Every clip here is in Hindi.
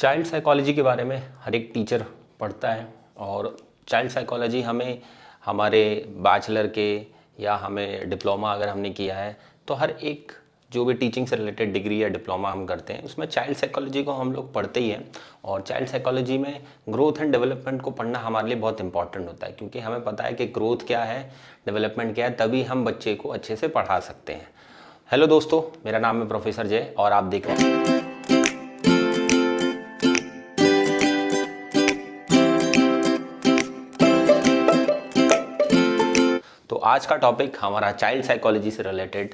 चाइल्ड साइकोलॉजी के बारे में हर एक टीचर पढ़ता है और चाइल्ड साइकोलॉजी हमें हमारे बैचलर के या हमें डिप्लोमा अगर हमने किया है तो हर एक जो भी टीचिंग से रिलेटेड डिग्री या डिप्लोमा हम करते हैं उसमें चाइल्ड साइकोलॉजी को हम लोग पढ़ते ही हैं। और चाइल्ड साइकोलॉजी में ग्रोथ एंड डेवलपमेंट को पढ़ना हमारे लिए बहुत इंपॉर्टेंट होता है, क्योंकि हमें पता है कि ग्रोथ क्या है, डेवलपमेंट क्या है, तभी हम बच्चे को अच्छे से पढ़ा सकते हैं। हेलो दोस्तों, मेरा नाम है प्रोफेसर जय और आप देख रहे हैं तो आज का टॉपिक हमारा चाइल्ड साइकोलॉजी से रिलेटेड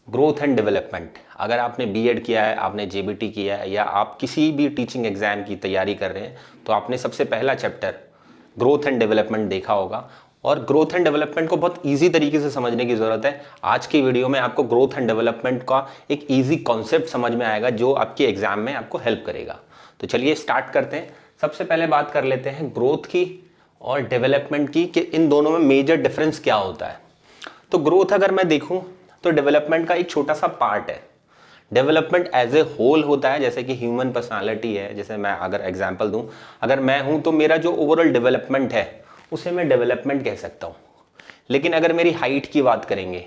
ग्रोथ एंड डेवलपमेंट। अगर आपने बीएड किया है, आपने जेबीटी किया है या आप किसी भी टीचिंग एग्जाम की तैयारी कर रहे हैं तो आपने सबसे पहला चैप्टर ग्रोथ एंड डेवलपमेंट देखा होगा। और ग्रोथ एंड डेवलपमेंट को बहुत इजी तरीके से समझने की ज़रूरत है। आज की वीडियो में आपको ग्रोथ एंड डेवलपमेंट का एक इजी कॉन्सेप्ट समझ में आएगा जो आपके एग्जाम में आपको हेल्प करेगा। तो चलिए स्टार्ट करते हैं। सबसे पहले बात कर लेते हैं ग्रोथ की और डेवलपमेंट की कि इन दोनों में मेजर डिफरेंस क्या होता है। तो ग्रोथ अगर मैं देखूं तो डेवलपमेंट का एक छोटा सा पार्ट है। डेवलपमेंट एज ए होल होता है, जैसे कि ह्यूमन पर्सनालिटी है। जैसे मैं अगर एग्जांपल दूं, अगर मैं हूं तो मेरा जो ओवरऑल डेवलपमेंट है उसे मैं डेवलपमेंट कह सकता हूं। लेकिन अगर मेरी हाइट की बात करेंगे,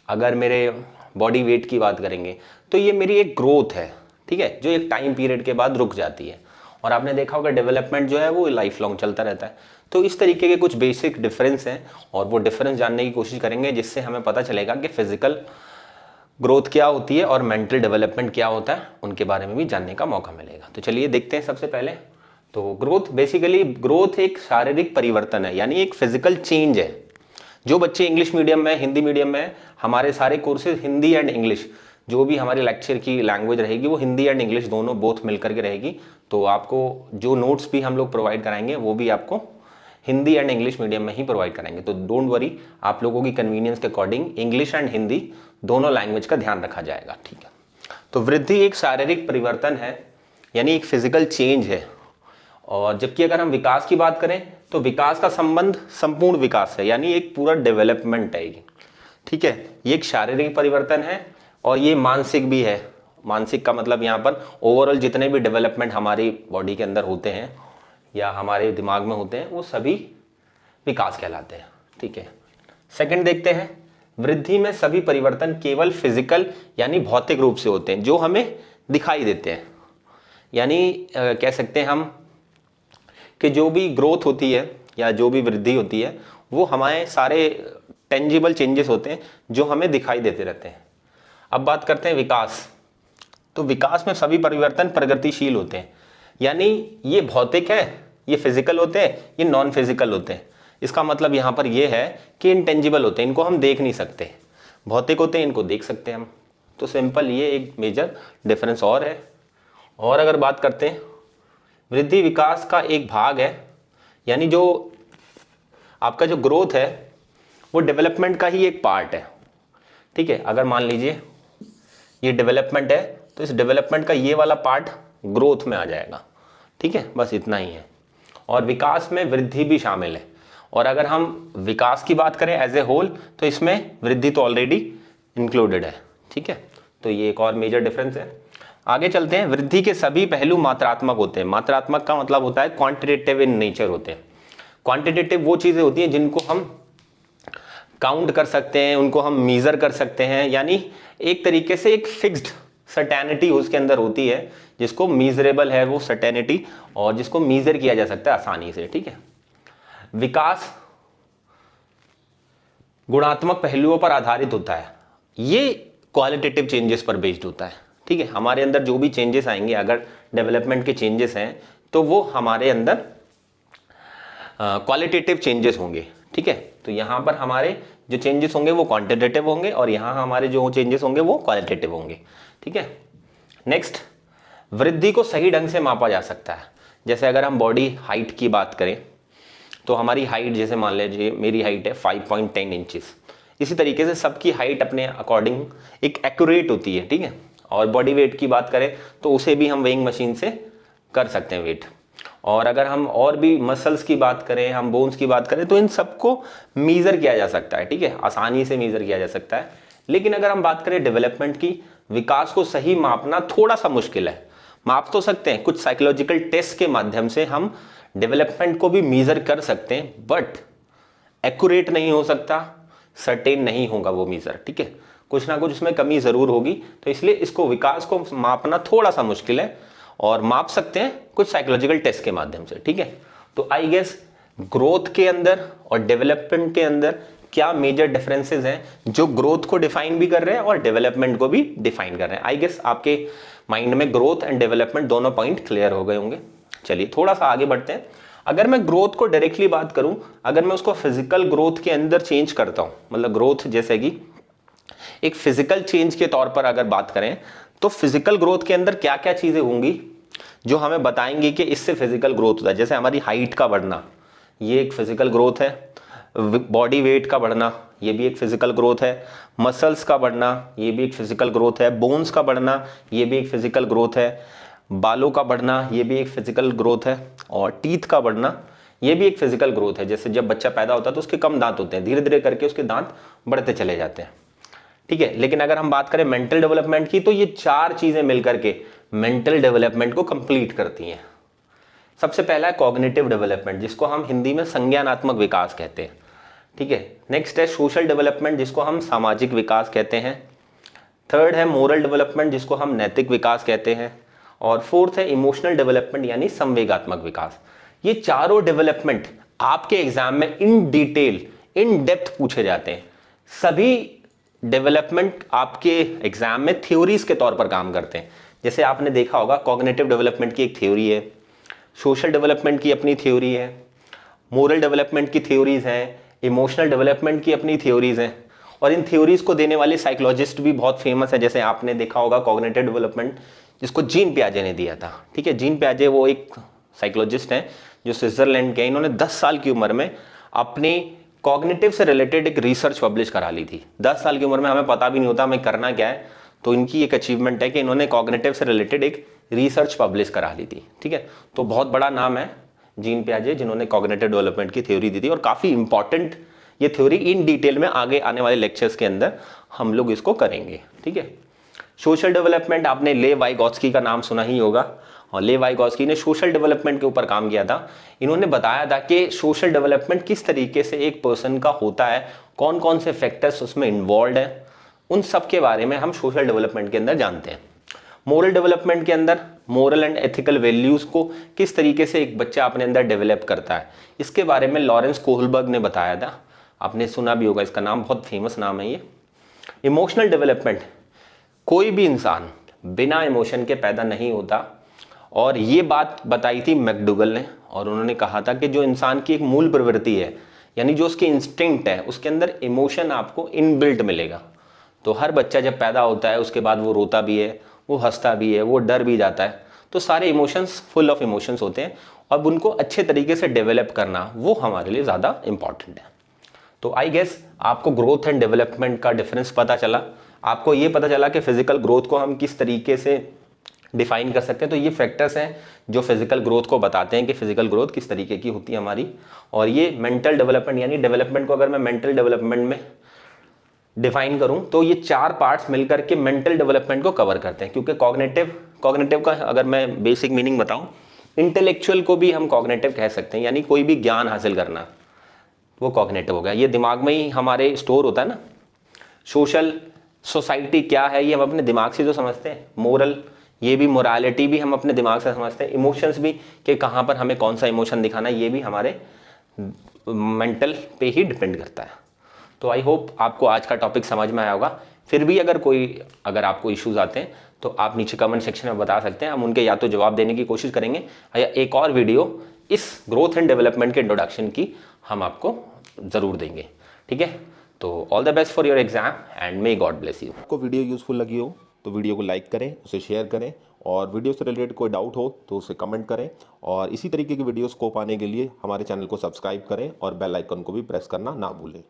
अगर मेरे बॉडी वेट की बात करेंगे तो ये मेरी एक ग्रोथ है, ठीक है, जो एक टाइम पीरियड के बाद रुक जाती है। और आपने देखा होगा डेवलपमेंट जो है वो लाइफ लॉन्ग चलता रहता है। तो इस तरीके के कुछ बेसिक डिफरेंस हैं और वो डिफरेंस जानने की कोशिश करेंगे, जिससे हमें पता चलेगा कि फिजिकल ग्रोथ क्या होती है और मेंटल डेवलपमेंट क्या होता है, उनके बारे में भी जानने का मौका मिलेगा। तो चलिए देखते हैं। सबसे पहले तो ग्रोथ, बेसिकली ग्रोथ एक शारीरिक परिवर्तन है, यानी एक फिजिकल चेंज है। जो बच्चे इंग्लिश मीडियम में, हिंदी मीडियम में, हमारे सारे कोर्सेज हिंदी एंड इंग्लिश, जो भी हमारे लेक्चर की लैंग्वेज रहेगी वो हिंदी एंड इंग्लिश दोनों बोथ मिलकर के रहेगी। तो आपको जो नोट्स भी हम लोग प्रोवाइड कराएंगे वो भी आपको हिंदी एंड इंग्लिश मीडियम में ही प्रोवाइड कराएंगे। तो डोंट वरी, आप लोगों की कन्वीनियंस के अकॉर्डिंग इंग्लिश एंड हिंदी दोनों लैंग्वेज का ध्यान रखा जाएगा, ठीक है। तो वृद्धि एक शारीरिक परिवर्तन है, यानी एक फिजिकल चेंज है। और जबकि अगर हम विकास की बात करें तो विकास का संबंध संपूर्ण विकास है, यानी एक पूरा डेवलपमेंट है ये, ठीक है। ये एक शारीरिक परिवर्तन है और ये मानसिक भी है। मानसिक का मतलब यहाँ पर ओवरऑल जितने भी डेवलपमेंट हमारी बॉडी के अंदर होते हैं या हमारे दिमाग में होते हैं वो सभी विकास कहलाते हैं, ठीक है। सेकंड देखते हैं, वृद्धि में सभी परिवर्तन केवल फिजिकल यानी भौतिक रूप से होते हैं, जो हमें दिखाई देते हैं। यानी कह सकते हैं हम कि जो भी ग्रोथ होती है या जो भी वृद्धि होती है वो हमारे सारे टेंजिबल चेंजेस होते हैं जो हमें दिखाई देते रहते हैं। अब बात करते हैं विकास। तो विकास में सभी परिवर्तन प्रगतिशील होते हैं, यानी ये भौतिक है, ये फिजिकल होते हैं, ये नॉन फिजिकल होते हैं। इसका मतलब यहाँ पर ये है कि इनटेंजिबल होते हैं, इनको हम देख नहीं सकते। भौतिक होते हैं, इनको देख सकते हैं हम। तो सिंपल ये एक मेजर डिफरेंस और है। और अगर बात करते हैं, वृद्धि विकास का एक भाग है, यानी जो आपका जो ग्रोथ है वो डेवलपमेंट का ही एक पार्ट है, ठीक है। अगर मान लीजिए ये डेवलपमेंट है तो इस डेवलपमेंट का ये वाला पार्ट ग्रोथ में आ जाएगा, ठीक है। बस इतना ही है। और विकास में वृद्धि भी शामिल है। और अगर हम विकास की बात करें एज ए होल तो इसमें वृद्धि तो ऑलरेडी इंक्लूडेड है, ठीक है। तो ये एक और मेजर डिफरेंस है। आगे चलते हैं। वृद्धि के सभी पहलू मात्रात्मक होते हैं। मात्रात्मक का मतलब होता है क्वांटिटेटिव इन नेचर होते हैं। क्वांटिटेटिव वो चीज़ें होती हैं जिनको हम काउंट कर सकते हैं, उनको हम मीज़र कर सकते हैं, यानी एक तरीके से एक फिक्स्ड सर्टेनिटी उसके अंदर होती है, जिसको मीजरेबल है वो सर्टेनिटी, और जिसको मीजर किया जा सकता है आसानी से, ठीक है। विकास गुणात्मक पहलुओं पर आधारित होता है, ये क्वालिटेटिव चेंजेस पर बेस्ड होता है, ठीक है। हमारे अंदर जो भी चेंजेस आएंगे, अगर डेवलपमेंट के चेंजेस हैं तो वो हमारे अंदर क्वालिटेटिव चेंजेस होंगे, ठीक है। तो यहाँ पर हमारे जो चेंजेस होंगे वो क्वांटिटेटिव होंगे और यहाँ हमारे जो चेंजेस होंगे वो क्वालिटेटिव होंगे, ठीक है। नेक्स्ट, वृद्धि को सही ढंग से मापा जा सकता है। जैसे अगर हम बॉडी हाइट की बात करें तो हमारी हाइट, जैसे मान लीजिए मेरी हाइट है 5.10 इंचेस, इसी तरीके से सबकी हाइट अपने अकॉर्डिंग एक एक्यूरेट होती है, ठीक है। और बॉडी वेट की बात करें तो उसे भी हम वेइंग मशीन से कर सकते हैं वेट। और अगर हम और भी मसल्स की बात करें, हम बोन्स की बात करें, तो इन सबको मीज़र किया जा सकता है, ठीक है, आसानी से मीज़र किया जा सकता है। लेकिन अगर हम बात करें डेवलपमेंट की, विकास को सही मापना थोड़ा सा मुश्किल है। माप तो सकते हैं, कुछ साइकोलॉजिकल टेस्ट के माध्यम से हम डेवलपमेंट को भी मेजर कर सकते हैं, बट एक्यूरेट नहीं हो सकता, सर्टेन नहीं होगा वो मेजर, ठीक है, कुछ ना कुछ उसमें कमी जरूर होगी। तो इसलिए इसको, विकास को मापना थोड़ा सा मुश्किल है, और माप सकते हैं कुछ साइकोलॉजिकल टेस्ट के माध्यम से, ठीक है। तो आई गेस ग्रोथ के अंदर और डेवलपमेंट के अंदर क्या मेजर डिफरेंसेस हैं जो ग्रोथ को डिफाइन भी कर रहे हैं और डेवलपमेंट को भी डिफाइन कर रहे हैं। आई गेस आपके माइंड में ग्रोथ एंड डेवलपमेंट दोनों पॉइंट क्लियर हो गए होंगे। चलिए थोड़ा सा आगे बढ़ते हैं। अगर मैं ग्रोथ को डायरेक्टली बात करूं, अगर मैं उसको फिजिकल ग्रोथ के अंदर चेंज करता हूं, मतलब ग्रोथ जैसे कि एक फिजिकल चेंज के तौर पर अगर बात करें, तो फिजिकल ग्रोथ के अंदर क्या क्या चीजें होंगी जो हमें बताएंगी कि इससे फिजिकल ग्रोथ होता है। जैसे हमारी हाइट का बढ़ना, ये एक फिजिकल ग्रोथ है। बॉडी वेट का बढ़ना, ये भी एक फिजिकल ग्रोथ है। मसल्स का बढ़ना, ये भी एक फिजिकल ग्रोथ है। बोन्स का बढ़ना, ये भी एक फिजिकल ग्रोथ है। बालों का बढ़ना, ये भी एक फिजिकल ग्रोथ है। और टीथ का बढ़ना, ये भी एक फिजिकल ग्रोथ है। जैसे जब बच्चा पैदा होता है तो उसके कम दांत होते हैं, धीरे धीरे करके उसके दांत बढ़ते चले जाते हैं, ठीक है। लेकिन अगर हम बात करें मेंटल डेवलपमेंट की, तो ये चार चीजें मिलकर के मेंटल डेवलपमेंट को कंप्लीट करती हैं। सबसे पहला है कॉग्निटिव डेवलपमेंट, जिसको हम हिंदी में संज्ञानात्मक विकास कहते हैं, ठीक है। नेक्स्ट है सोशल डेवलपमेंट, जिसको हम सामाजिक विकास कहते हैं। थर्ड है मोरल डेवलपमेंट, जिसको हम नैतिक विकास कहते हैं। और फोर्थ है इमोशनल डेवलपमेंट, यानी संवेगात्मक विकास। ये चारों डेवलपमेंट आपके एग्जाम में इन डिटेल, इन डेप्थ पूछे जाते हैं। सभी डेवलपमेंट आपके एग्जाम में थ्योरीज के तौर पर काम करते हैं। जैसे आपने देखा होगा, कॉग्निटिव डेवलपमेंट की एक थ्योरी है, सोशल डेवलपमेंट की अपनी थ्योरी है, मोरल डेवलपमेंट की थ्योरीज हैं, इमोशनल डेवलपमेंट की अपनी थ्योरीज हैं। और इन थ्योरीज को देने वाले साइकोलॉजिस्ट भी बहुत फेमस है। जैसे आपने देखा होगा कॉग्निटिव डेवलपमेंट, जिसको जीन पियाजे ने दिया था, ठीक है। जीन पियाजे वो एक साइकोलॉजिस्ट हैं जो स्विट्जरलैंड के। इन्होंने 10 साल की उम्र में अपनी कॉग्निटिव से रिलेटेड एक रिसर्च पब्लिश करा ली थी। 10 साल की उम्र में हमें पता भी नहीं होता हमें करना क्या है, तो इनकी एक अचीवमेंट है कि इन्होंने कॉग्निटिव से रिलेटेड एक रिसर्च पब्लिश करा ली थी, ठीक है। तो बहुत बड़ा नाम है जीन पियाजे, जिन्होंने कॉग्निटिव डेवलपमेंट की थ्योरी दी थी, और काफ़ी इंपॉर्टेंट ये थ्योरी इन डिटेल में आगे आने वाले लेक्चर्स के अंदर हम लोग इसको करेंगे, ठीक है। सोशल डेवलपमेंट, आपने ले वाइगोत्स्की का नाम सुना ही होगा, और ले वाइगोत्स्की ने सोशल डेवलपमेंट के ऊपर काम किया था। इन्होंने बताया था कि सोशल डेवलपमेंट किस तरीके से एक पर्सन का होता है, कौन कौन से फैक्टर्स उसमें इन्वॉल्व हैं, उन सब के बारे में हम सोशल डेवलपमेंट के अंदर जानते हैं। मोरल डेवलपमेंट के अंदर मोरल एंड एथिकल वैल्यूज को किस तरीके से एक बच्चा अपने अंदर डेवलप करता है, इसके बारे में लॉरेंस कोहलबर्ग ने बताया था। आपने सुना भी होगा इसका नाम, बहुत फेमस नाम है ये। इमोशनल डेवलपमेंट, कोई भी इंसान बिना इमोशन के पैदा नहीं होता, और ये बात बताई थी मैकडूगल ने। और उन्होंने कहा था कि जो इंसान की एक मूल प्रवृत्ति है, यानी जो उसकी इंस्टिंक्ट है, उसके अंदर इमोशन आपको इनबिल्ट मिलेगा। तो हर बच्चा जब पैदा होता है उसके बाद वो रोता भी है, वो हंसता भी है, वो डर भी जाता है। तो सारे इमोशंस फुल ऑफ इमोशंस होते हैं, और उनको अच्छे तरीके से डेवलप करना वो हमारे लिए ज़्यादा इंपॉर्टेंट है। तो आई गेस आपको ग्रोथ एंड डेवलपमेंट का डिफरेंस पता चला। आपको ये पता चला कि फिजिकल ग्रोथ को हम किस तरीके से डिफाइन कर सकते हैं। तो ये फैक्टर्स हैं जो फिजिकल ग्रोथ को बताते हैं कि फिजिकल ग्रोथ किस तरीके की होती है हमारी। और ये मेंटल डेवलपमेंट, यानी डेवलपमेंट को अगर मैं मेंटल डेवलपमेंट में डिफाइन करूं, तो ये चार पार्ट्स मिलकर के मेंटल डेवलपमेंट को कवर करते हैं। क्योंकि कॉग्निटिव का अगर मैं बेसिक मीनिंग बताऊं, इंटेलेक्चुअल को भी हम कॉग्निटिव कह सकते हैं, यानी कोई भी ज्ञान हासिल करना, वो कॉग्निटिव हो गया। ये दिमाग में ही हमारे स्टोर होता है ना। सोशल सोसाइटी क्या है, ये हम अपने दिमाग से जो समझते हैं। मोरल, ये भी मोरालिटी भी हम अपने दिमाग से समझते हैं। इमोशंस भी, कि कहाँ पर हमें कौन सा इमोशन दिखाना है, ये भी हमारे मेंटल पे ही डिपेंड करता है। तो आई होप आपको आज का टॉपिक समझ में आया होगा। फिर भी अगर आपको इश्यूज आते हैं तो आप नीचे कमेंट सेक्शन में बता सकते हैं, हम उनके या तो जवाब देने की कोशिश करेंगे, या एक और वीडियो इस ग्रोथ एंड डेवलपमेंट के इंट्रोडक्शन की हम आपको ज़रूर देंगे, ठीक है। तो all the best for your exam and may God bless you. आपको वीडियो यूज़फुल लगी हो तो वीडियो को लाइक करें, उसे शेयर करें, और वीडियो से रिलेटेड कोई डाउट हो तो उसे कमेंट करें। और इसी तरीके की वीडियोस को पाने के लिए हमारे चैनल को सब्सक्राइब करें और बेल आइकन को भी प्रेस करना ना भूलें।